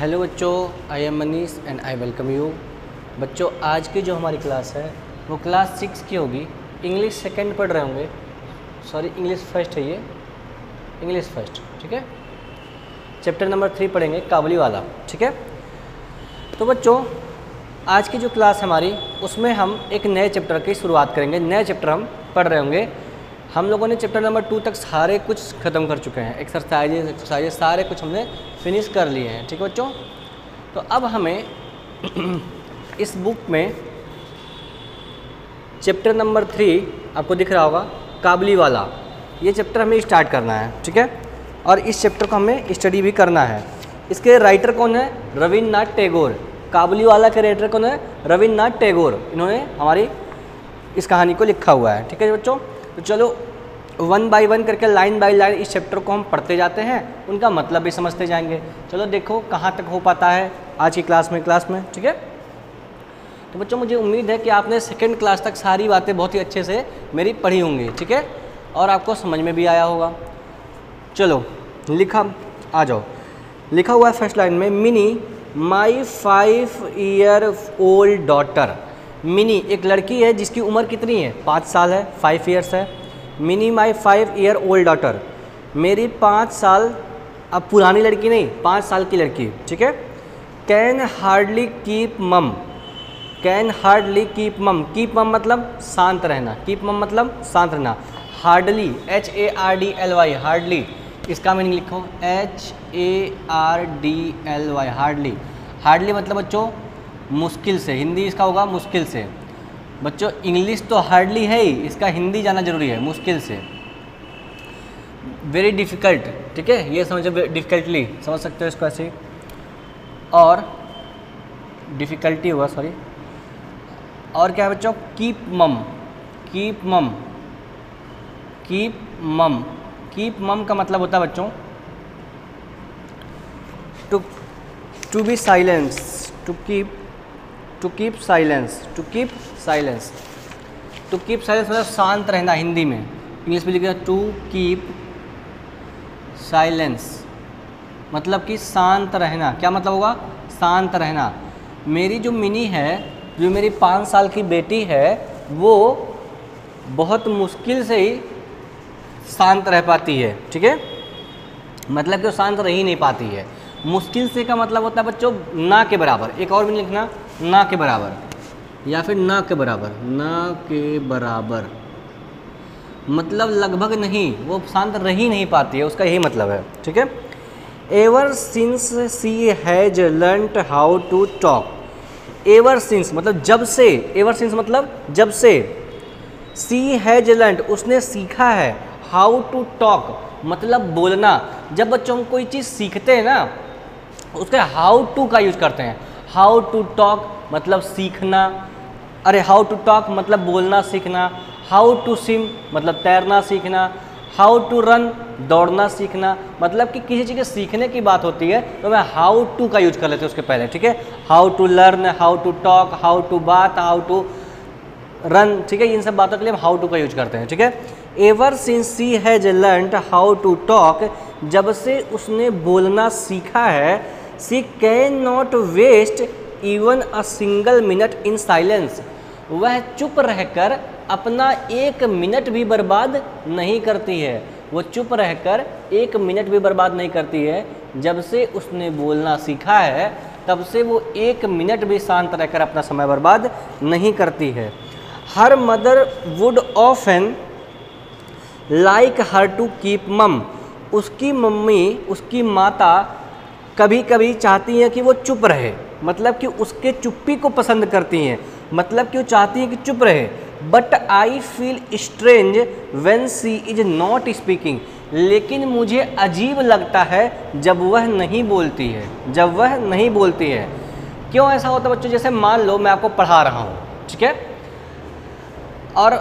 Hello बच्चों, I am Manish and I welcome you. बच्चों, आज की जो हमारी क्लास है वो क्लास 6 की होगी। इंग्लिश सेकंड पढ़ रहे होंगे, सॉरी इंग्लिश फर्स्ट है ये, इंग्लिश फर्स्ट, ठीक है। चैप्टर नंबर 3 पढ़ेंगे, काबुली वाला, ठीक है। तो बच्चों, आज की जो क्लास है हमारी उसमें हम एक नए चैप्टर की शुरुआत करेंगे। नए चैप्टर हम पढ़ रहे होंगे। हम लोगों ने चैप्टर नंबर 2 तक सारे कुछ ख़त्म कर चुके हैं। एक्सरसाइजेज सारे कुछ हमने फिनिश कर लिए हैं, ठीक है बच्चों। तो अब हमें इस बुक में चैप्टर नंबर 3 आपको दिख रहा होगा, काबुली वाला, ये चैप्टर हमें स्टार्ट करना है, ठीक है। और इस चैप्टर को हमें स्टडी भी करना है। इसके राइटर कौन है? रविन्द्रनाथ टैगोर। काबुली वाला के राइटर कौन है? रविन्द्रनाथ टैगोर। इन्होंने हमारी इस कहानी को लिखा हुआ है, ठीक है बच्चों। तो चलो 1 बाय 1 करके, लाइन बाय लाइन इस चैप्टर को हम पढ़ते जाते हैं, उनका मतलब भी समझते जाएंगे। चलो देखो कहाँ तक हो पाता है आज की क्लास में, ठीक है। तो बच्चों, मुझे उम्मीद है कि आपने सेकंड क्लास तक सारी बातें बहुत ही अच्छे से मेरी पढ़ी होंगी, ठीक है, और आपको समझ में भी आया होगा। चलो लिखा, आ जाओ। लिखा हुआ है फर्स्ट लाइन में, मिनी माई 5 ईयर ओल्ड डॉटर। मिनी एक लड़की है जिसकी उम्र कितनी है? 5 साल है, 5 ईयर्स है। मिनी माई 5 ईयर ओल्ड डॉटर, मेरी 5 साल, अब पुरानी लड़की नहीं, 5 साल की लड़की, ठीक है। कैन हार्डली कीप मम, कैन हार्डली कीप मम, कीप मम मतलब शांत रहना, कीप मम मतलब शांत रहना। हार्डली, HARDLY, हार्डली, इसका मीनिंग लिखो HARDLY, हार्डली। हार्डली मतलब बच्चों मुश्किल से, हिंदी इसका होगा मुश्किल से। बच्चों इंग्लिश तो हार्डली है ही, इसका हिंदी जाना जरूरी है, मुश्किल से। वेरी डिफ़िकल्ट, ठीक है, ये समझो, डिफ़िकल्टली समझ सकते हो इसको ऐसे, और डिफ़िकल्टी होगा, सॉरी। और क्या है बच्चों? कीप मम, कीप मम, कीप मम। कीप मम का मतलब होता है बच्चों to be silence, to keep silence, to keep silence. To keep silence मतलब शांत रहना हिंदी में। इंग्लिश में लिखा टू कीप साइलेंस मतलब कि शांत रहना। क्या मतलब होगा? शांत रहना। मेरी जो मिनी है, जो मेरी 5 साल की बेटी है, वो बहुत मुश्किल से ही शांत रह पाती है, ठीक है। मतलब कि वो शांत रह ही नहीं पाती है। मुश्किल से का मतलब होता है बच्चों ना के बराबर। एक और भी लिखना, ना के बराबर, या फिर ना के बराबर, ना के बराबर मतलब लगभग नहीं, वो शांत रह ही नहीं पाती है, उसका यही मतलब है, ठीक है। Ever since she has learned how to talk. Ever since मतलब जब से, एवर सिंस मतलब जब से। सी हैज लर्नड उसने सीखा है, हाउ टू टॉक मतलब बोलना। जब बच्चों हम कोई चीज़ सीखते हैं ना, उसके हाउ टू का यूज करते हैं। हाउ टू टॉक मतलब सीखना, अरे हाउ टू टॉक मतलब बोलना सीखना। हाउ टू स्विम मतलब तैरना सीखना। हाउ टू रन दौड़ना सीखना। मतलब कि किसी चीज़ के सीखने की बात होती है तो मैं हाउ टू का यूज कर लेते हैं उसके पहले, ठीक है। How to learn, how to talk, how to बात, हाउ टू रन, ठीक है। इन सब बातों के लिए हम हाउ टू का यूज करते हैं, ठीक है। Ever since she has learned how to talk, जब से उसने बोलना सीखा है। She can not waste even a single minute in silence, वह चुप रहकर अपना 1 मिनट भी बर्बाद नहीं करती है। वो चुप रहकर 1 मिनट भी बर्बाद नहीं करती है। जब से उसने बोलना सीखा है तब से वो 1 मिनट भी शांत रहकर अपना समय बर्बाद नहीं करती है। Her mother would often like her to keep mum, उसकी मम्मी, उसकी माता कभी कभी चाहती हैं कि वो चुप रहे, मतलब कि उसके चुप्पी को पसंद करती हैं, मतलब कि वो चाहती हैं कि चुप रहे। But I feel strange when she is not speaking, लेकिन मुझे अजीब लगता है जब वह नहीं बोलती है, जब वह नहीं बोलती है। क्यों ऐसा होता है बच्चों? जैसे मान लो मैं आपको पढ़ा रहा हूँ, ठीक है, और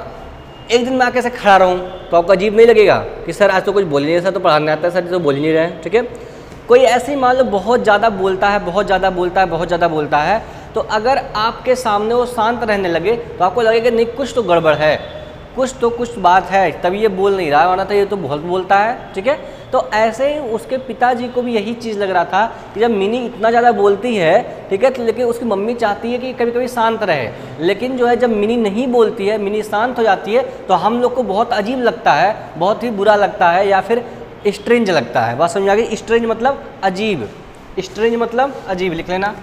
एक दिन मैं आके ऐसे खड़ा रहूँ तो आपको अजीब नहीं लगेगा कि सर आज तो कुछ बोल ही नहीं, सर तो पढ़ाने आता है, सर तो बोल ही नहीं रहे हैं, ठीक है। कोई ऐसे ही मान लो बहुत ज़्यादा बोलता है, बहुत ज़्यादा बोलता है, बहुत ज़्यादा बोलता है, तो अगर आपके सामने वो शांत रहने लगे तो आपको लगेगा नहीं कुछ तो गड़बड़ है, कुछ बात है तभी ये बोल नहीं रहा है, वरना तो ये तो बहुत बोलता है, ठीक है। तो ऐसे ही उसके पिताजी को भी यही चीज़ लग रहा था कि जब मिनी इतना ज़्यादा बोलती है, ठीक है, तो लेकिन उसकी मम्मी चाहती है कि कभी कभी शांत रहे, लेकिन जो है जब मिनी नहीं बोलती है, मिनी शांत हो जाती है, तो हम लोग को बहुत अजीब लगता है, बहुत ही बुरा लगता है, या फिर स्ट्रेंज लगता है। बात समझ आ गई? स्ट्रेंज मतलब अजीब, स्ट्रेंज मतलब अजीब, लिख लेना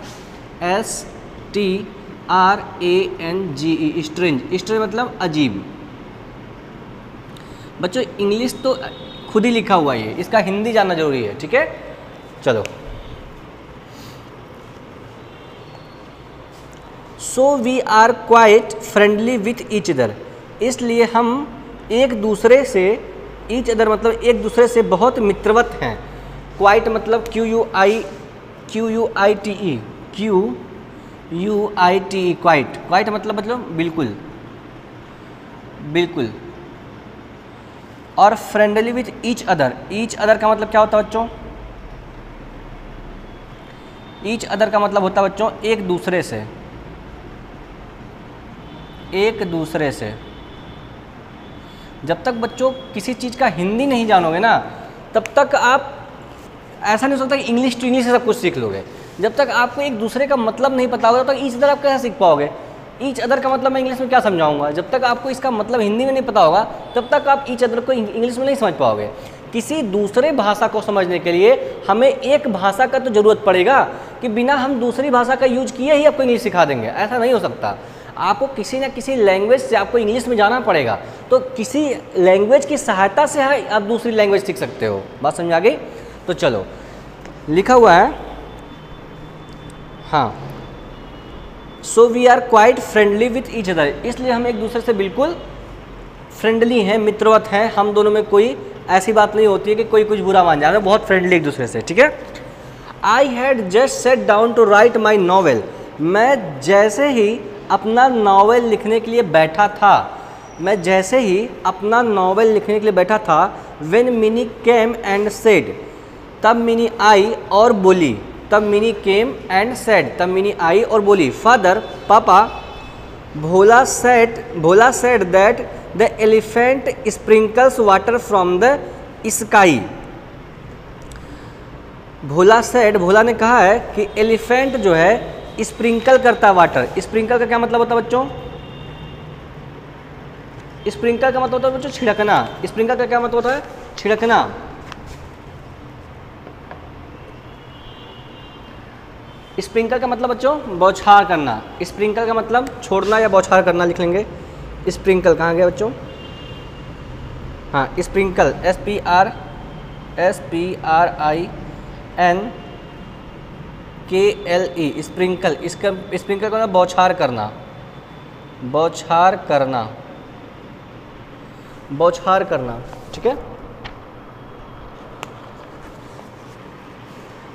STRANGE, स्ट्रेंज। स्ट्रेंज मतलब अजीब। बच्चों इंग्लिश तो खुद ही लिखा हुआ है, इसका हिंदी जानना जरूरी है, ठीक है। चलो, so we are quite friendly with each other, इसलिए हम एक दूसरे से, ईच अदर मतलब एक दूसरे से बहुत मित्रवत हैं। क्वाइट मतलब QUITE, क्वाइट। क्वाइट मतलब बिल्कुल, बिल्कुल। और friendly with each other, each other का मतलब क्या होता है बच्चों? ईच अदर का मतलब होता है बच्चों एक दूसरे से, एक दूसरे से। जब तक बच्चों किसी चीज़ का हिंदी नहीं जानोगे ना, तब तक आप, ऐसा नहीं हो सकता कि इंग्लिश टू इंग्लिश से सब कुछ सीख लोगे। जब तक आपको एक दूसरे का मतलब नहीं पता होगा, तब तक ईच अदर आप कैसे सीख पाओगे? ईच अदर का मतलब मैं इंग्लिश में क्या समझाऊंगा? जब तक आपको इसका मतलब हिंदी में नहीं पता होगा, तब तक आप ईच अदर को इंग्लिश में नहीं समझ पाओगे। किसी दूसरे भाषा को समझने के लिए हमें एक भाषा का तो ज़रूरत पड़ेगा, कि बिना हम दूसरी भाषा का यूज किए ही आपको इंग्लिश सिखा देंगे, ऐसा नहीं हो सकता। आपको किसी न किसी लैंग्वेज से आपको इंग्लिश में जाना पड़ेगा, तो किसी लैंग्वेज की सहायता से आप दूसरी लैंग्वेज सीख सकते हो। बात समझ आ गई? तो चलो, लिखा हुआ है, हाँ, so we are quite friendly with each other, इसलिए हम एक दूसरे से बिल्कुल फ्रेंडली हैं, मित्रवत हैं। हम दोनों में कोई ऐसी बात नहीं होती है कि कोई कुछ बुरा मान जाए, हम बहुत फ्रेंडली एक दूसरे से, ठीक है। I had just set down to write my novel, मैं जैसे ही अपना नावल लिखने के लिए बैठा था, मैं जैसे ही अपना नावल लिखने के लिए बैठा था, when Mini came and said, तब मिनी आई और बोली, तब मिनी केम एंड सेड, तब मिनी आई और बोली, फादर, पापा, Bhola said that the elephant sprinkles water from the sky. Bhola ने कहा है कि एलिफेंट जो है स्प्रिंकल करता है वाटर। स्प्रिंकल का क्या मतलब होता है बच्चों? स्प्रिंकल का मतलब होता है बच्चों छिड़कना। स्प्रिंकल का क्या मतलब होता है? छिड़कना। स्प्रिंकल का मतलब बच्चों बौछार करना। स्प्रिंकल का मतलब छोड़ना या बौछार करना, लिख लेंगे। स्प्रिंकल कहाँ गया बच्चों? हाँ, स्प्रिंकल, SPRINKLE, स्प्रिंकल। इसका स्प्रिंकल का मतलब बौछार करना, बौछार करना, बौछार करना, ठीक है।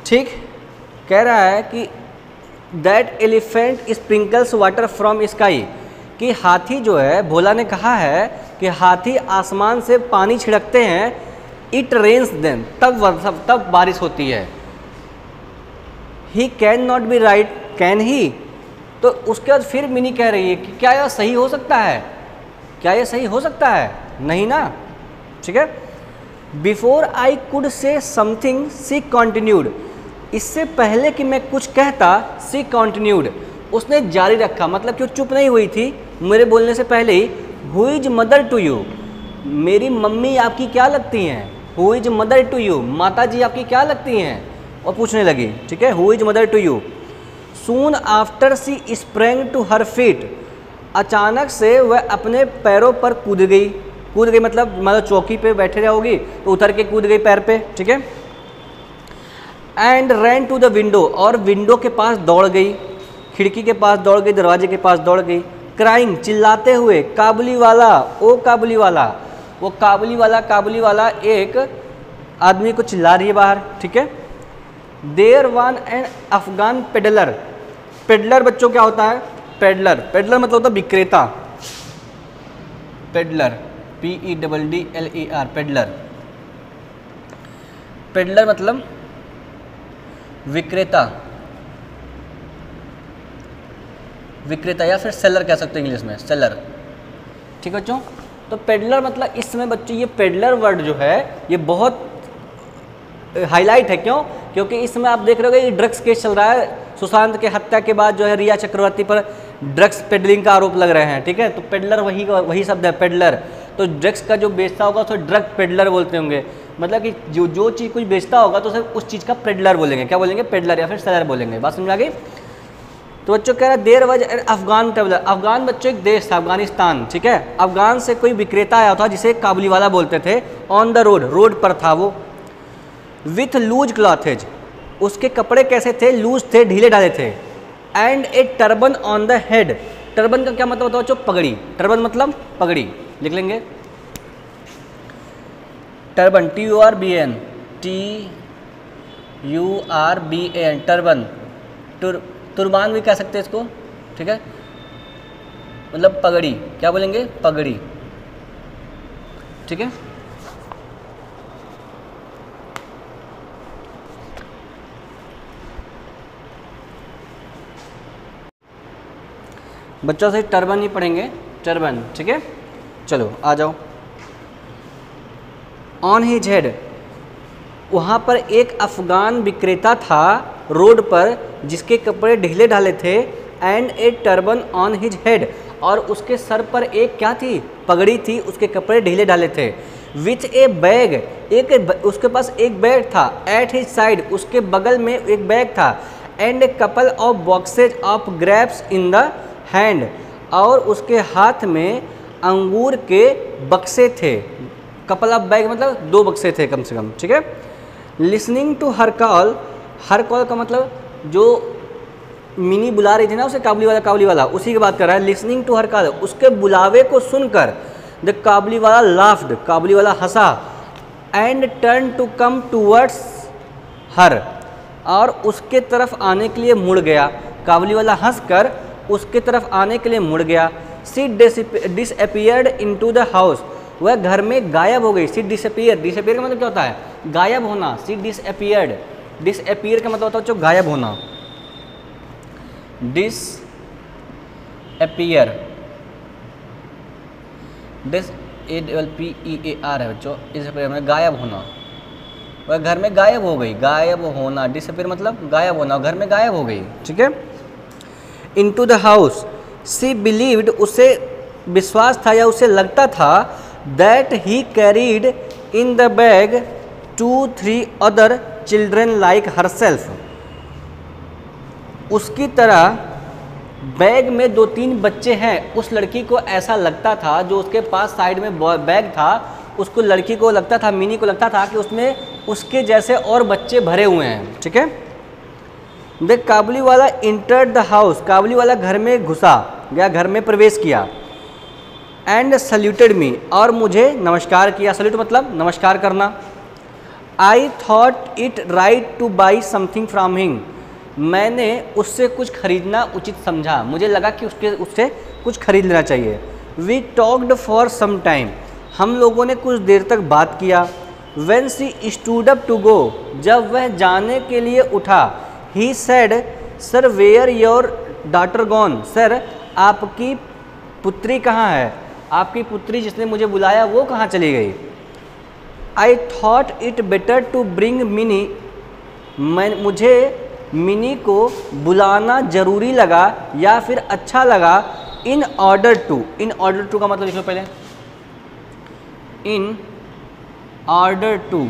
ठीक, कह रहा है कि that elephant sprinkles water from sky, कि हाथी जो है, भोला ने कहा है कि हाथी आसमान से पानी छिड़कते हैं। इट रेन्स देन, तब बारिश होती है। He can not be right, can he, तो उसके बाद फिर मिनी कह रही है कि क्या यह सही हो सकता है? क्या यह सही हो सकता है? नहीं ना, ठीक है। Before I could say something she continued, इससे पहले कि मैं कुछ कहता, सी कॉन्टिन्यूड, उसने जारी रखा, मतलब कि वो चुप नहीं हुई थी मेरे बोलने से पहले ही। Who is mother to you, मेरी मम्मी आपकी क्या लगती हैं? Who is mother to you, माता जी आपकी क्या लगती हैं? और पूछने लगी, ठीक है, who is mother to you. Soon after she sprang to her feet, अचानक से वह अपने पैरों पर कूद गई। कूद गई मतलब चौकी पे बैठे रहोगी तो उतर के कूद गई पैर पे, ठीक है। And ran to the window, और विंडो के पास दौड़ गई, खिड़की के पास दौड़ गई, दरवाजे के पास दौड़ गई। क्राइंग, चिल्लाते हुए, काबुली वाला, ओ काबुली वाला। वो काबुली वाला एक आदमी को चिल्ला रही है बाहर, ठीक है। There one an Afghan peddler, peddler बच्चों क्या होता है? पेडलर, पेडलर मतलब होता है विक्रेता। Peddler, PEDDLER, peddler. पेडलर मतलब विक्रेता, विक्रेता या फिर सेलर कह सकते हैं इंग्लिश में, सेलर, ठीक है बच्चों। तो पेडलर मतलब इस समय बच्चों ये पेडलर वर्ड जो है ये बहुत हाईलाइट है। क्यों? क्योंकि इसमें आप देख रहे हो कि ड्रग्स केस चल रहा है। सुशांत के हत्या के बाद जो है रिया चक्रवर्ती पर ड्रग्स पेडलिंग का आरोप लग रहे हैं। ठीक है, तो पेडलर वही शब्द है, पेडलर। तो ड्रग्स का जो बेचता होगा उसे ड्रग पेडलर बोलते होंगे। मतलब कि जो चीज़ कुछ बेचता होगा तो सिर्फ उस चीज़ का पेडलर बोलेंगे। क्या बोलेंगे? पेडलर या फिर सेलर बोलेंगे। बात समझ आ गई? तो बच्चों कह रहा है there was Afghan traveller. Afghan बच्चों एक देश था, अफगानिस्तान। ठीक है, अफगान से कोई विक्रेता आया था जिसे काबुली वाला बोलते थे। ऑन द रोड, रोड पर था वो। विथ लूज क्लॉथेज, उसके कपड़े कैसे थे? लूज थे, ढीले ढाले थे। And A turban on the head. Turban का क्या मतलब होता है बच्चों? पगड़ी। टर्बन मतलब पगड़ी, लिख लेंगे। Turban, TURBN, TURBAN, turban. तुरबान भी कह सकते हैं इसको। ठीक है, मतलब पगड़ी। क्या बोलेंगे? पगड़ी। ठीक है, बच्चों से टर्बन ही पढ़ेंगे, टर्बन। ठीक है, चलो आ जाओ। ऑन हिज हेड, वहाँ पर एक अफगान विक्रेता था रोड पर जिसके कपड़े ढीले ढाले थे। And A turban on his head, और उसके सर पर एक क्या थी? पगड़ी थी, उसके कपड़े ढीले ढाले थे। विथ ए बैग, उसके पास एक बैग था। एट हिज साइड, उसके बगल में एक बैग था। And a couple of boxes of grapes in the hand, और उसके हाथ में अंगूर के बक्से थे। कपल ऑफ बैग मतलब 2 बक्से थे कम से कम। ठीक है, listening to her call. Her call का मतलब जो मिनी बुला रही थी ना उसे, काबुली वाला, उसी की बात कर रहा है। लिसनिंग टू हर कॉल, उसके बुलावे को सुनकर द काबुली वाला लाफ्ड, काबुली वाला हंसा। And turn to come towards her, और उसके तरफ आने के लिए मुड़ गया। काबुली वाला हंसकर उसके तरफ आने के लिए मुड़ गया। सी डिसअपीयर्ड इनटू द हाउस, वह घर में गायब हो गई। सी डिसअपीयर, डिसअपीयर का मतलब क्या होता है? गायब होना। सी डिसअपीयर्ड, डिसअपीयर का मतलब होता है गायब होना। डिसअपीयर, DISAPPEAR है बच्चों। डिसअपीयर मतलब गायब होना। वह घर में गायब हो गई, गायब होना। डिसअपीयर मतलब गायब होना, घर में गायब हो गई। ठीक है, into the house, she believed, उसे विश्वास था या उसे लगता था that he carried in the bag 2-3 other children like herself. उसकी तरह बैग में 2-3 बच्चे हैं। उस लड़की को ऐसा लगता था, जो उसके पास साइड में बैग था, उसको लड़की को लगता था, मिनी को लगता था कि उसमें उसके जैसे और बच्चे भरे हुए हैं। ठीक है, द काबुली वाला इंटर्ड द हाउस, काबुली वाला घर में घुसा या घर में प्रवेश किया। एंड सल्यूटेड मी, और मुझे नमस्कार किया। सल्यूट मतलब नमस्कार करना। आई thought it right two by something from him, मैंने उससे कुछ खरीदना उचित समझा। मुझे लगा कि उससे कुछ खरीद लेना चाहिए। We talked for some time, हम लोगों ने कुछ देर तक बात किया। When she stood up to go, जब वह जाने के लिए उठा। He said, sir where your daughter gone, sir आपकी पुत्री कहाँ है? आपकी पुत्री जिसने मुझे बुलाया वो कहाँ चली गई? I thought it better to bring Mini, मुझे मिनी को बुलाना ज़रूरी लगा या फिर अच्छा लगा। In order to, in order to का मतलब लिख लो पहले। इन ऑर्डर टू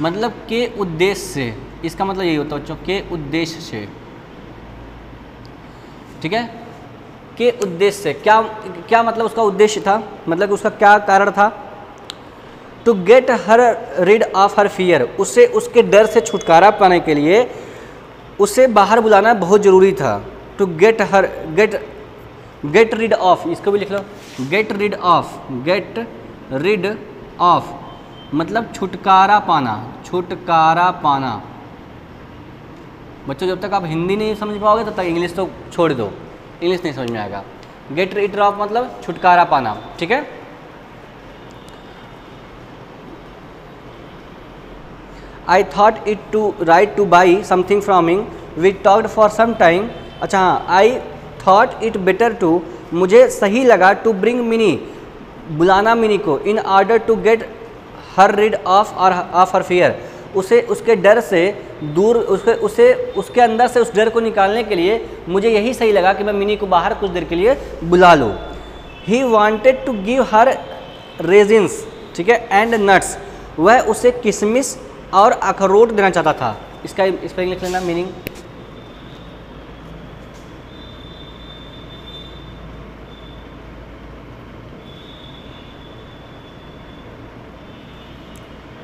मतलब के उद्देश्य से, इसका मतलब यही होता है बच्चों, के उद्देश्य से। ठीक है, के उद्देश्य से। क्या क्या मतलब उसका उद्देश्य था? मतलब उसका क्या कारण था? To get her rid of her fear, उसे उसके डर से छुटकारा पाने के लिए उसे बाहर बुलाना बहुत ज़रूरी था। To get her, get rid of, इसको भी लिख लो। Get rid of, get rid of मतलब छुटकारा पाना, छुटकारा पाना। बच्चों जब तक आप हिंदी नहीं समझ पाओगे तब तक इंग्लिश तो छोड़ दो, इंग्लिश नहीं समझ में आएगा। गेट रिड ऑफ मतलब छुटकारा पाना। ठीक है, I thought it to right to buy something from him. We talked for some time. अच्छा हाँ, I thought it better to, मुझे सही लगा to bring Minnie, बुलाना मिनी को, in order to get her rid of or of her fear, उसे उसके डर से दूर उसके अंदर से उस डर को निकालने के लिए मुझे यही सही लगा कि मैं मिनी को बाहर कुछ देर के लिए बुला लूँ। He wanted to give her raisins, ठीक है, एंड नट्स, वह उसे किशमिश और अखरोट देना चाहता था। इसका स्पेलिंग लिख लेना, मीनिंग।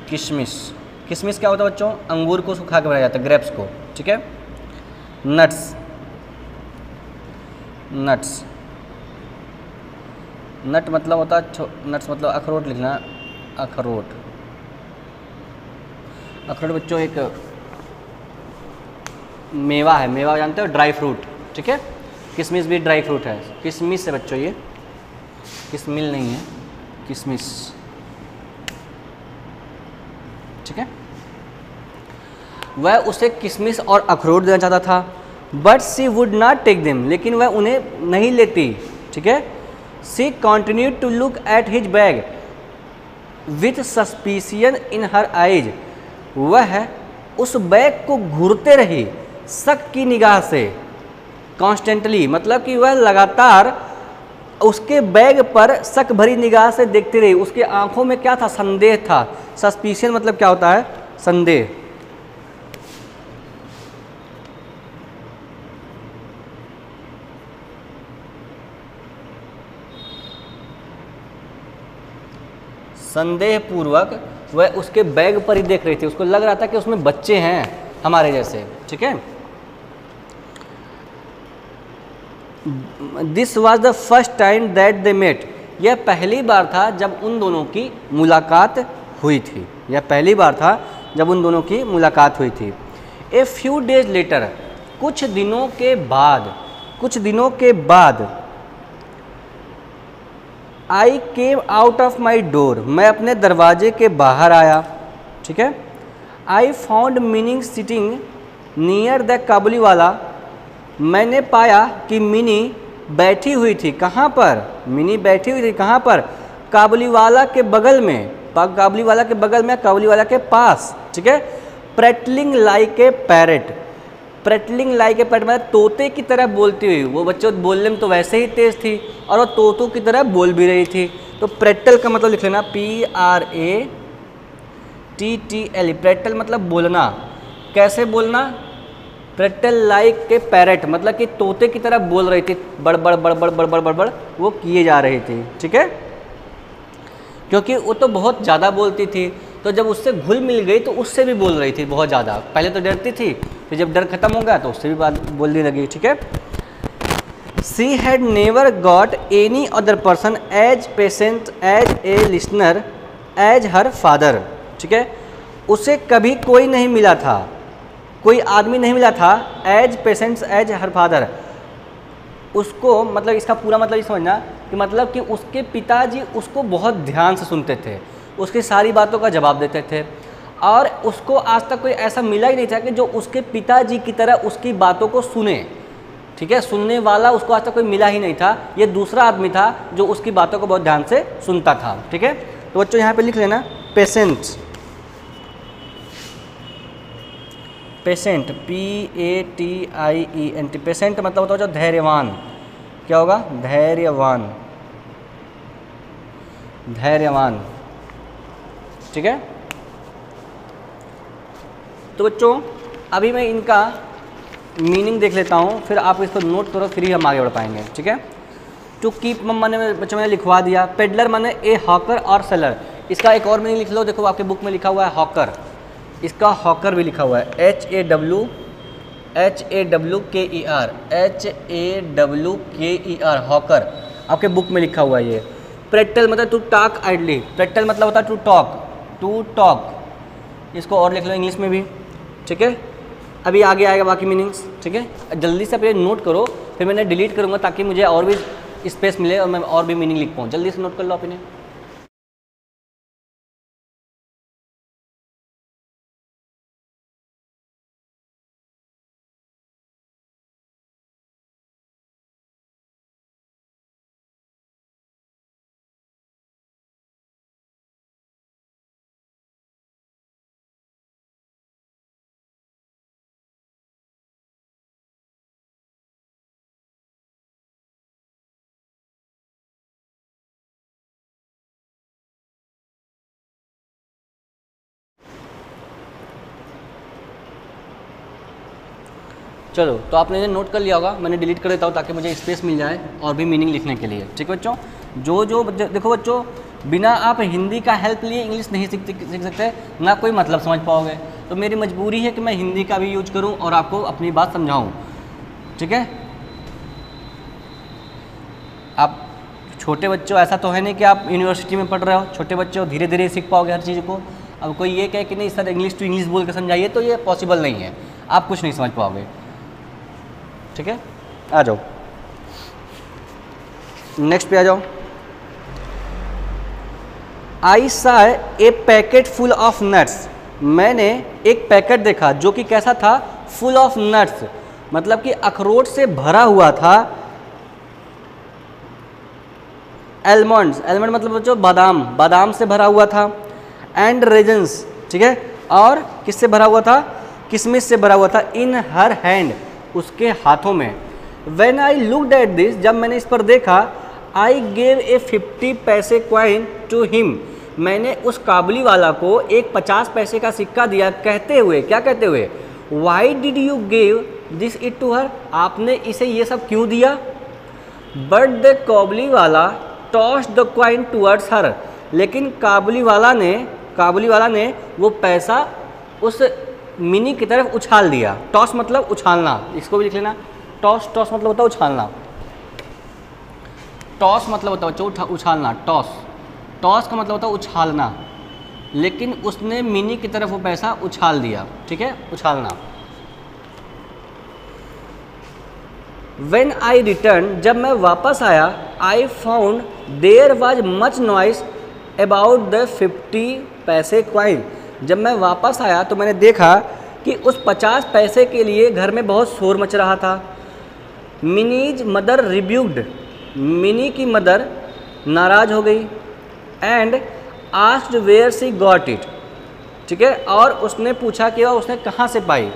किशमिश, किशमिश क्या होता है बच्चों? अंगूर को सुखा के बनाया जाता है, ग्रेप्स को, ठीक है। नट्स, नट्स, नट मतलब होता है, नट्स मतलब अखरोट लिखना, अखरोट। अखरोट बच्चों एक मेवा है, मेवा जानते हो, ड्राई फ्रूट, ठीक है। किशमिश भी ड्राई फ्रूट है, किशमिश है बच्चों, ये किशमिल नहीं है, किशमिश, ठीक है। वह उसे किशमिश और अखरोट देना चाहता था, but she would not take them, लेकिन वह उन्हें नहीं लेती, ठीक है। She continued to look at his bag with suspicion in her eyes, वह उस बैग को घूरते रही शक की निगाह से, कॉन्स्टेंटली, मतलब कि वह लगातार उसके बैग पर शक भरी निगाह से देखती रही। उसके आंखों में क्या था? संदेह था। सस्पिशियन मतलब क्या होता है? संदेह। संदेह पूर्वक वह उसके बैग पर ही देख रही थी, उसको लग रहा था कि उसमें बच्चे हैं हमारे जैसे, ठीक है। This was the first time that they met, यह पहली बार था जब उन दोनों की मुलाकात हुई थी, यह पहली बार था जब उन दोनों की मुलाकात हुई थी। ए फ्यू डेज लेटर, कुछ दिनों के बाद, I came out of my door, मैं अपने दरवाजे के बाहर आया, ठीक है। I found Mini sitting near the Kabuliwala, मैंने पाया कि मिनी बैठी हुई थी। कहाँ पर? मिनी बैठी हुई थी कहाँ पर? काबुली वाला के बगल में, काबुली वाला के बगल में, काबुली वाला के पास, ठीक है। Prattling like a parrot, prattling like a parrot मतलब तोते की तरह बोलती हुई। वो बच्चों बोलने में तो वैसे ही तेज थी और वो तोतों की तरह बोल भी रही थी। तो प्रेटल का मतलब लिख लेना, PRATTL, प्रेटल मतलब बोलना। कैसे बोलना? प्रेटल लाइक के पैरेट मतलब कि तोते की तरह बोल रही थी, बड़बड़ बड़बड़ बड़बड़ बड़बड़ वो किए जा रही थी, ठीक है। क्योंकि वो तो बहुत ज़्यादा बोलती थी, तो जब उससे घुल मिल गई तो उससे भी बोल रही थी बहुत ज़्यादा। पहले तो डरती थी, फिर जब डर खत्म हो गया तो उससे भी बात बोलने लगी, ठीक है। She had never got any other person as patient as a listener as her father, ठीक है। उसे कभी कोई नहीं मिला था, कोई आदमी नहीं मिला था as patients as her father. उसको मतलब इसका पूरा मतलब ये समझना कि मतलब कि उसके पिताजी उसको बहुत ध्यान से सुनते थे, उसकी सारी बातों का जवाब देते थे, और उसको आज तक कोई ऐसा मिला ही नहीं था कि जो उसके पिताजी की तरह उसकी बातों को सुने, ठीक है। सुनने वाला उसको आज तक कोई मिला ही नहीं था, ये दूसरा आदमी था जो उसकी बातों को बहुत ध्यान से सुनता था, ठीक है। तो बच्चों यहाँ पे लिख लेना पेशेंट, पेशेंट PATIENT, पेशेंट मतलब होता है जो धैर्यवान। क्या होगा? धैर्यवान, धैर्यवान, ठीक है। तो बच्चों अभी मैं इनका मीनिंग देख लेता हूँ, फिर आप इसको नोट करो, फिर ही हम आगे बढ़ पाएंगे, ठीक है। टू कीप मैंने बच्चों मैंने लिखवा दिया। पेडलर माने ए हॉकर और सेलर। इसका एक और मीनिंग लिख लो, देखो आपके बुक में लिखा हुआ है हॉकर, इसका हॉकर भी लिखा हुआ है, HAWKER, हॉकर आपके बुक में लिखा हुआ है ये। प्रेटल मतलब टू टॉक आइडली, प्रेटल मतलब होता है टू टॉक, इसको और लिख लो इंग्लिश में भी, ठीक है। अभी आगे आएगा बाकी मीनिंग्स, ठीक है। जल्दी से पहले नोट करो, फिर मैंने डिलीट करूँगा ताकि मुझे और भी स्पेस मिले और मैं और भी मीनिंग लिख पाऊँ। जल्दी से नोट कर लो आप इन्हें। चलो, तो आपने इन्हें नोट कर लिया होगा, मैंने डिलीट कर देता हूँ ताकि मुझे स्पेस मिल जाए और भी मीनिंग लिखने के लिए। ठीक है बच्चों, जो देखो बच्चों, बिना आप हिंदी का हेल्प लिए इंग्लिश नहीं सीख सकते, ना कोई मतलब समझ पाओगे। तो मेरी मजबूरी है कि मैं हिंदी का भी यूज करूँ और आपको अपनी बात समझाऊँ। ठीक है, आप छोटे बच्चों, ऐसा तो है नहीं कि आप यूनिवर्सिटी में पढ़ रहे हो, छोटे बच्चे हो, धीरे धीरे सीख पाओगे हर चीज़ को। अब कोई ये कहे कि नहीं सर इंग्लिश टू इंग्लिश बोल के समझाइए, तो ये पॉसिबल नहीं है, आप कुछ नहीं समझ पाओगे। ठीक है, आ जाओ नेक्स्ट पे आ जाओ। आई सा ए पैकेट फुल ऑफ नट्स, मैंने एक पैकेट देखा जो कि कैसा था, फुल ऑफ नट्स, मतलब कि अखरोट से भरा हुआ था। एलमंड्स, एलमंड मतलब बच्चों बादाम, बादाम से भरा हुआ था। एंड रेजन्स, ठीक है, और किससे भरा हुआ था, किशमिश से भरा हुआ था। इन हर हैंड, उसके हाथों में। When I looked at this, जब मैंने इस पर देखा, आई गेव ए 50 पैसे क्वाइन टू हिम, मैंने उस काबुली वाला को एक 50 पैसे का सिक्का दिया, कहते हुए, क्या कहते हुए, why did you give this it to her, आपने इसे ये सब क्यों दिया। बट द काबुली वाला toss the coin towards her, लेकिन काबुली वाला ने वो पैसा उस मिनी की तरफ उछाल दिया। टॉस मतलब उछालना, इसको भी लिख लेना। टॉस मतलब होता है उछालना, टॉस मतलब होता है बच्चों उछालना। टॉस का मतलब होता है उछालना, लेकिन उसने मिनी की तरफ वो पैसा उछाल दिया। ठीक है, उछालना। When I returned, जब मैं वापस आया, I found there was much noise about the 50 पैसे क्वाइन, जब मैं वापस आया तो मैंने देखा कि उस 50 पैसे के लिए घर में बहुत शोर मच रहा था। मिनीज मदर रिब्यूक्ड, मिनी की मदर नाराज हो गई। And asked where she got it, ठीक है, और उसने पूछा कि वह उसने कहाँ से पाई।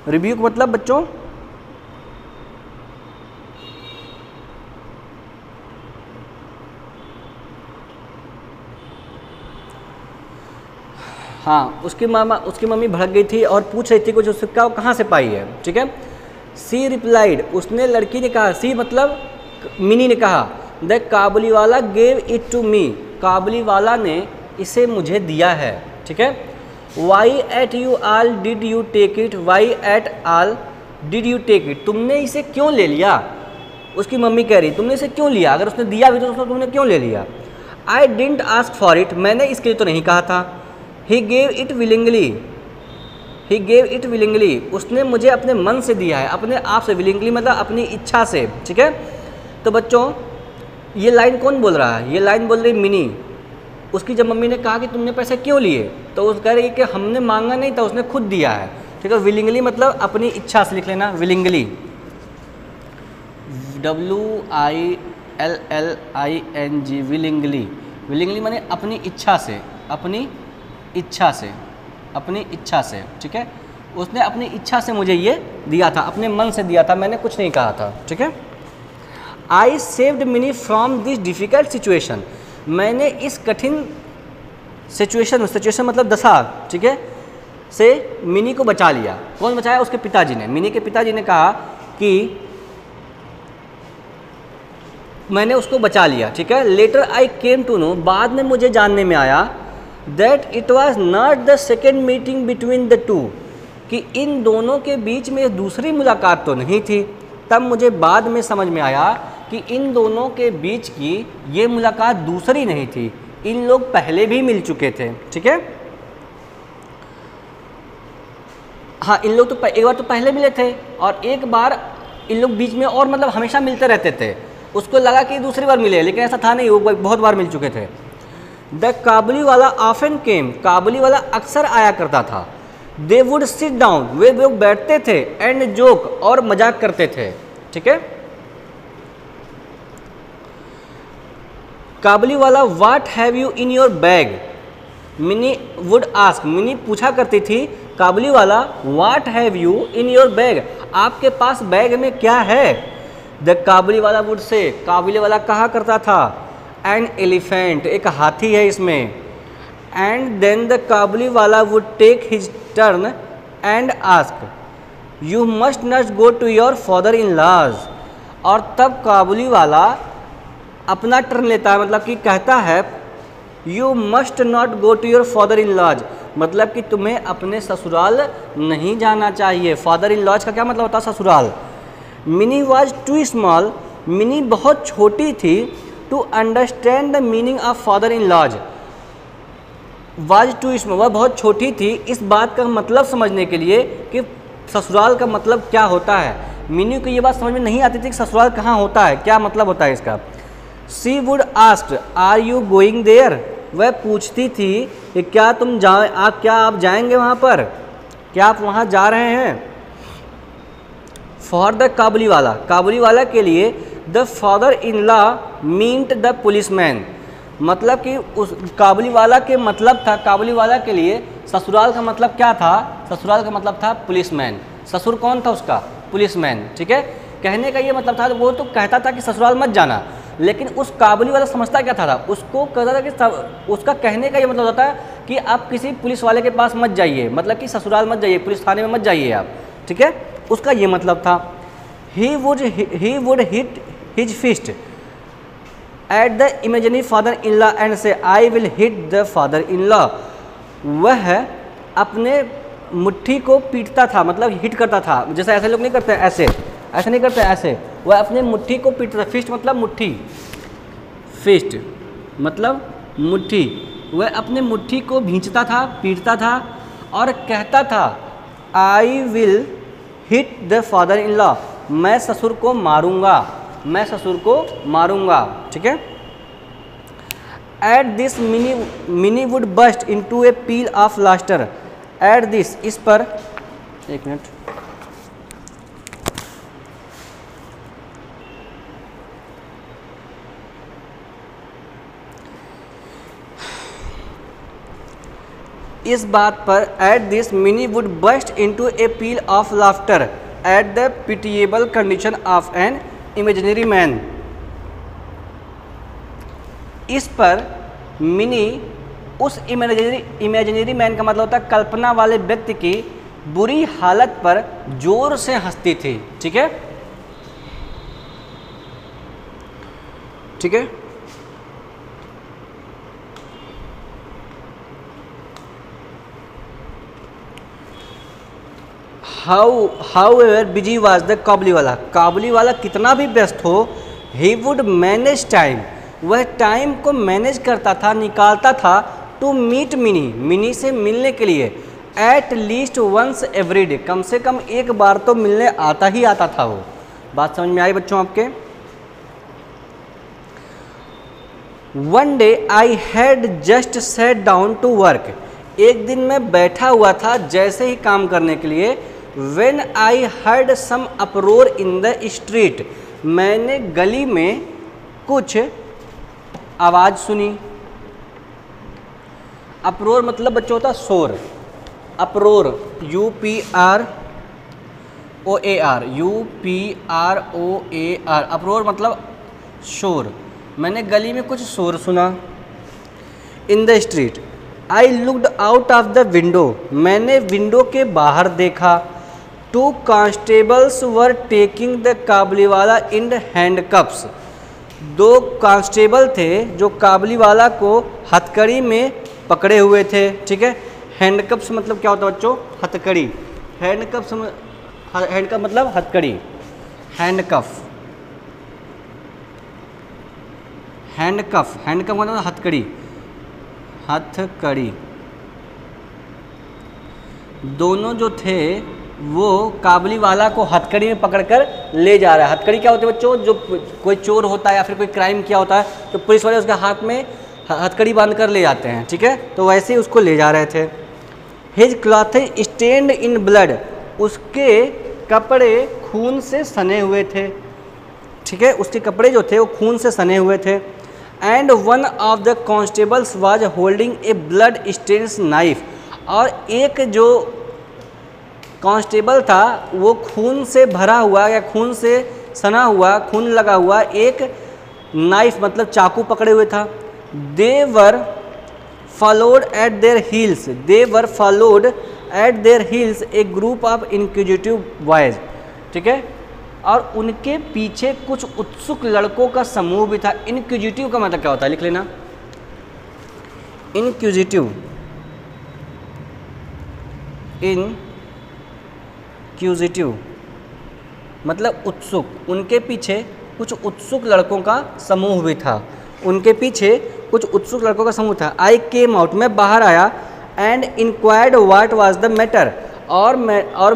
रिब्यूक मतलब बच्चों हाँ, उसकी मम्मी भड़क गई थी और पूछ रही थी कुछ उसका वो कहाँ से पाई है। ठीक है, सी रिप्लाइड, उसने, लड़की ने कहा, सी मतलब मिनी ने कहा, the Kabuliwala gave it to me, Kabuliwala ने इसे मुझे दिया है। ठीक है, why at you all did you take it, why at all did you take it, तुमने इसे क्यों ले लिया। उसकी मम्मी कह रही तुमने इसे क्यों लिया, अगर उसने दिया भी तो उसको तुमने क्यों ले लिया। I didn't ask for it, मैंने इसके लिए तो नहीं कहा था। He gave it willingly, he gave it willingly, उसने मुझे अपने मन से दिया है, अपने आप से। विलिंगली मतलब अपनी इच्छा से। ठीक है, तो बच्चों ये लाइन कौन बोल रहा है, ये लाइन बोल रही मिनी। उसकी जब मम्मी ने कहा कि तुमने पैसे क्यों लिए, तो उस कह रही कि हमने मांगा नहीं था, उसने खुद दिया है। ठीक है, विलिंगली मतलब अपनी इच्छा से, लिख लेना विलिंगली, WILLING, विलिंगली। विलिंगली माने अपनी इच्छा से, अपनी इच्छा से, अपनी इच्छा से। ठीक है, उसने अपनी इच्छा से मुझे ये दिया था, अपने मन से दिया था, मैंने कुछ नहीं कहा था। ठीक है, I saved mini from this difficult situation, मैंने इस कठिन सिचुएशन मतलब दशा, ठीक है, से मिनी को बचा लिया। कौन बचाया, उसके पिताजी ने। मिनी के पिताजी ने कहा कि मैंने उसको बचा लिया। ठीक है, later I came to know, बाद में मुझे जानने में आया, that it was not the second meeting between the two, कि इन दोनों के बीच में दूसरी मुलाकात तो नहीं थी। तब मुझे बाद में समझ में आया कि इन दोनों के बीच की ये मुलाकात दूसरी नहीं थी, इन लोग पहले भी मिल चुके थे। ठीक है, हाँ, इन लोग तो एक बार तो पहले मिले थे और एक बार इन लोग बीच में और मतलब हमेशा मिलते रहते थे। उसको लगा कि दूसरी बार मिले, लेकिन ऐसा था नहीं, वो बहुत बार मिल चुके थे। द काबुली वाला ऑफन केम, काबुली वाला अक्सर आया करता था। दे वुड सिट डाउन, वे लोग बैठते थे, एंड जोक, और मजाक करते थे। ठीक है, काबुली वाला what have you in your bag, mini would ask, mini पूछा करती थी काबुली वाला, what have you in your bag, आपके पास बैग में क्या है। The Kabuliwala would say, काबुली वाला कहा करता था, एन एलिफेंट, एक हाथी है इसमें। And then the Kabuliwala would take his turn and ask, you must not go to your father in law's. और तब काबुली वाला अपना टर्न लेता है, मतलब कि कहता है you must not go to your father in law's, मतलब कि तुम्हें अपने ससुराल नहीं जाना चाहिए। फादर इन लॉज का क्या मतलब होता है? ससुराल। Mini was too small, Mini बहुत छोटी थी, to understand the meaning of father in law's. Was too small, वह बहुत छोटी थी इस बात का मतलब समझने के लिए कि ससुराल का मतलब क्या होता है। मिनी को ये बात समझ में नहीं आती थी कि ससुराल कहाँ होता है, क्या मतलब होता है इसका। She would asked are you going there, वह पूछती थी कि क्या आप जाएंगे वहाँ पर, क्या आप वहाँ जा रहे हैं। फॉर द काबुली वाला, काबुली वाला के लिए the father in law meant the policeman, मतलब कि उस काबुली वाला के मतलब था, काबुली वाला के लिए ससुराल का मतलब क्या था? ससुराल का मतलब था पुलिसमैन। ससुर कौन था उसका? पुलिसमैन। ठीक है, कहने का ये मतलब था, वो तो कहता था कि ससुराल मत जाना, लेकिन उस काबुली वाला समझता क्या था? उसको कहता था कि उसका कहने का ये मतलब होता है कि आप किसी पुलिस वाले के पास मत जाइए, मतलब कि ससुराल मत जाइए, पुलिस थाने में मत जाइए आप। ठीक है, उसका ये मतलब था। He would hit his fist at the imaginary father in law and say I will hit the father in law. वह अपने मुट्ठी को पीटता था, मतलब हिट करता था, जैसे ऐसे लोग नहीं करते, ऐसे नहीं करते, ऐसे वह अपने मुट्ठी को पीटता था। फिस्ट मतलब मुट्ठी, फिस्ट मतलब मुट्ठी। वह अपने मुट्ठी को भींचता था, पीटता था और कहता था आई will hit the father in law, मैं ससुर को मारूंगा, मैं ससुर को मारूंगा। ठीक है। At this Mini would burst into a peal of laughter. At this, इस पर, एक मिनट, इस बात पर, at this Mini would burst into a peal of laughter at the pitiable condition of an imaginary man. इस पर मिनी उस इमेजिनरी मैन का मतलब होता है कल्पना वाले व्यक्ति की बुरी हालत पर जोर से हंसती थी। ठीक है, ठीक है। However busy was the Kabuliwala, Kabuliwala कितना भी व्यस्त हो, ही वुड मैनेज टाइम, वह टाइम को मैनेज करता था, निकालता था, टू मीट मिनी, मिनी से मिलने के लिए, at least once every day, कम से कम एक बार तो मिलने आता ही आता था वो। बात समझ में आई बच्चों आपके? One day I had just set down to work, एक दिन मैं बैठा हुआ था जैसे ही काम करने के लिए, when I heard some uproar in the street, मैंने गली में कुछ आवाज़ सुनी। अपरोर मतलब बच्चों होता शोर, अपरोर UPROAR, UPROAR, अपरोर मतलब शोर। मैंने गली में कुछ शोर सुना। In the street I looked out of the window, मैंने विंडो के बाहर देखा। Two constables were taking the Kabuliwala in handcuffs, दो कांस्टेबल थे जो काबुलीवाला को हथकड़ी में पकड़े हुए थे। ठीक है, हैंडकप्स मतलब क्या होता है बच्चों? हथकड़ी। हैंडकप्स, हैंडकप मतलब हथकड़ी, हैंडकफ, हैंडकफ, हैंडकफ मतलब हथकड़ी, हथकड़ी। दोनों जो थे वो काबुली वाला को हथकड़ी में पकड़कर ले जा रहा है। हथकड़ी क्या होती है बच्चों? जो कोई चोर होता है या फिर कोई क्राइम किया होता है तो पुलिस वाले उसके हाथ में हथकड़ी बांध कर ले जाते हैं। ठीक है, तो वैसे ही उसको ले जा रहे थे। His cloth stained in blood, उसके कपड़े खून से सने हुए थे। ठीक है, उसके कपड़े जो थे वो खून से सने हुए थे। And one of the constables was holding a blood stains knife, और एक जो कांस्टेबल था वो खून से भरा हुआ या खून से सना हुआ, खून लगा हुआ एक नाइफ मतलब चाकू पकड़े हुए था। They were followed at their heels, they were followed at their heels a group of inquisitive boys, ठीक है, और उनके पीछे कुछ उत्सुक लड़कों का समूह भी था। इंक्विजिटिव का मतलब क्या होता है, लिख लेना, इंक्विजिटिव, इंक्विजिटिव मतलब उत्सुक, उनके पीछे कुछ उत्सुक लड़कों का समूह भी था, उनके पीछे कुछ उत्सुक लड़कों का समूह था। आई केम आउट, मैं बाहर आया, and inquired what was the matter, और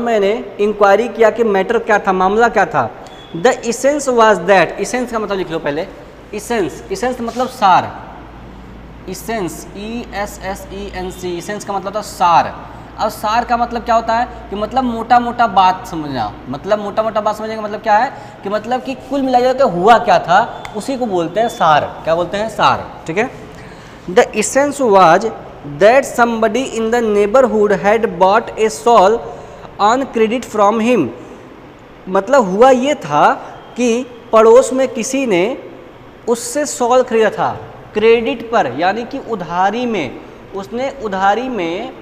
मैंने इंक्वायरी किया कि मैटर क्या था, मामला क्या था। The essence was that, essence का मतलब लिख लो पहले, इसेंस, इसेंस मतलब सार, इसेंस, ESSENC, इसेंस का मतलब था सार। अब सार का मतलब क्या होता है कि मतलब मोटा मोटा बात समझना, मतलब मोटा मोटा बात समझने का मतलब क्या है कि मतलब कि कुल मिलाकर के हुआ क्या था उसी को बोलते हैं सार। क्या बोलते हैं, सार, ठीक है। The essence was that somebody in the neighbourhood had bought a shawl on credit from him, मतलब हुआ ये था कि पड़ोस में किसी ने उससे सॉल खरीदा था क्रेडिट पर, यानी कि उधारी में, उसने उधारी में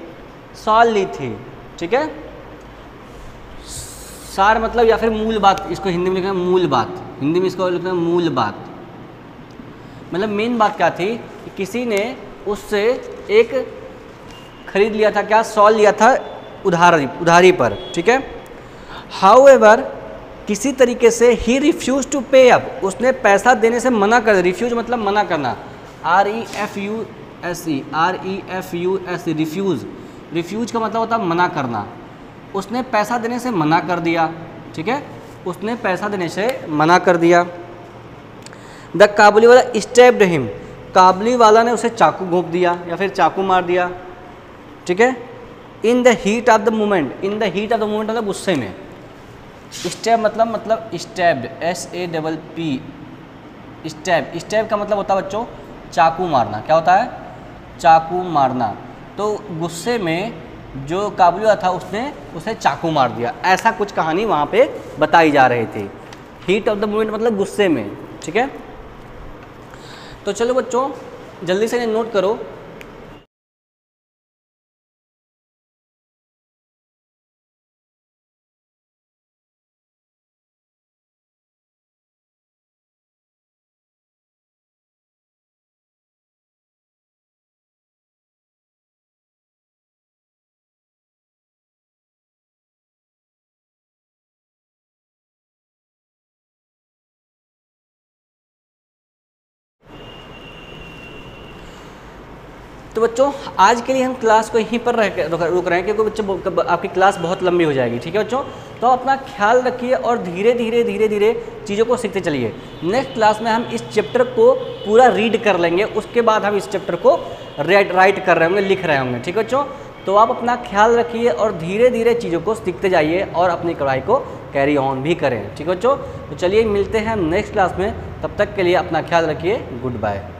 सॉल ली थी, ठीक है। सार मतलब या फिर मूल बात, इसको हिंदी में लिखना मूल बात, हिंदी में इसको लिखना मूल बात, मतलब मेन बात क्या थी कि किसी ने उससे एक खरीद लिया था, क्या, सॉल लिया था उधारी पर, ठीक है। हाउएवर, किसी तरीके से ही रिफ्यूज टू पे अप, उसने पैसा देने से मना कर दिया। रिफ्यूज मतलब मना करना, REFUSE, रिफ्यूज़, रिफ्यूज का मतलब होता है मना करना। उसने पैसा देने से मना कर दिया, ठीक है, उसने पैसा देने से मना कर दिया। द काबुली वाला स्टेप्ड हिम, काबुली वाला ने उसे चाकू घोंप दिया या फिर चाकू मार दिया, ठीक है। In the heat of the moment, in the heat of the moment मतलब गुस्से में। स्टेप मतलब स्टैब्ड, SAPP, स्टैब, स्टैब का मतलब होता है बच्चों चाकू मारना। क्या होता है, चाकू मारना। तो गुस्से में जो काबुली वाला था उसने उसे चाकू मार दिया, ऐसा कुछ कहानी वहाँ पे बताई जा रही थी। हीट ऑफ द मोमेंट मतलब गुस्से में, ठीक है। तो चलो बच्चों जल्दी से नोट करो। तो बच्चों आज के लिए हम क्लास को यहीं पर रुक रहे हैं क्योंकि बच्चों आपकी क्लास बहुत लंबी हो जाएगी, ठीक है बच्चों। तो अपना ख्याल रखिए और धीरे धीरे चीज़ों को सीखते चलिए। नेक्स्ट क्लास में हम इस चैप्टर को पूरा रीड कर लेंगे, उसके बाद हम इस चैप्टर को राइट कर रहे होंगे, लिख रहे होंगे, ठीक है बच्चों। तो आप अपना ख्याल रखिए और धीरे धीरे चीज़ों को सीखते जाइए और अपनी पढ़ाई को कैरी ऑन भी करें, ठीक है बच्चों। तो चलिए मिलते हैं हम नेक्स्ट क्लास में, तब तक के लिए अपना ख्याल रखिए, गुड बाय।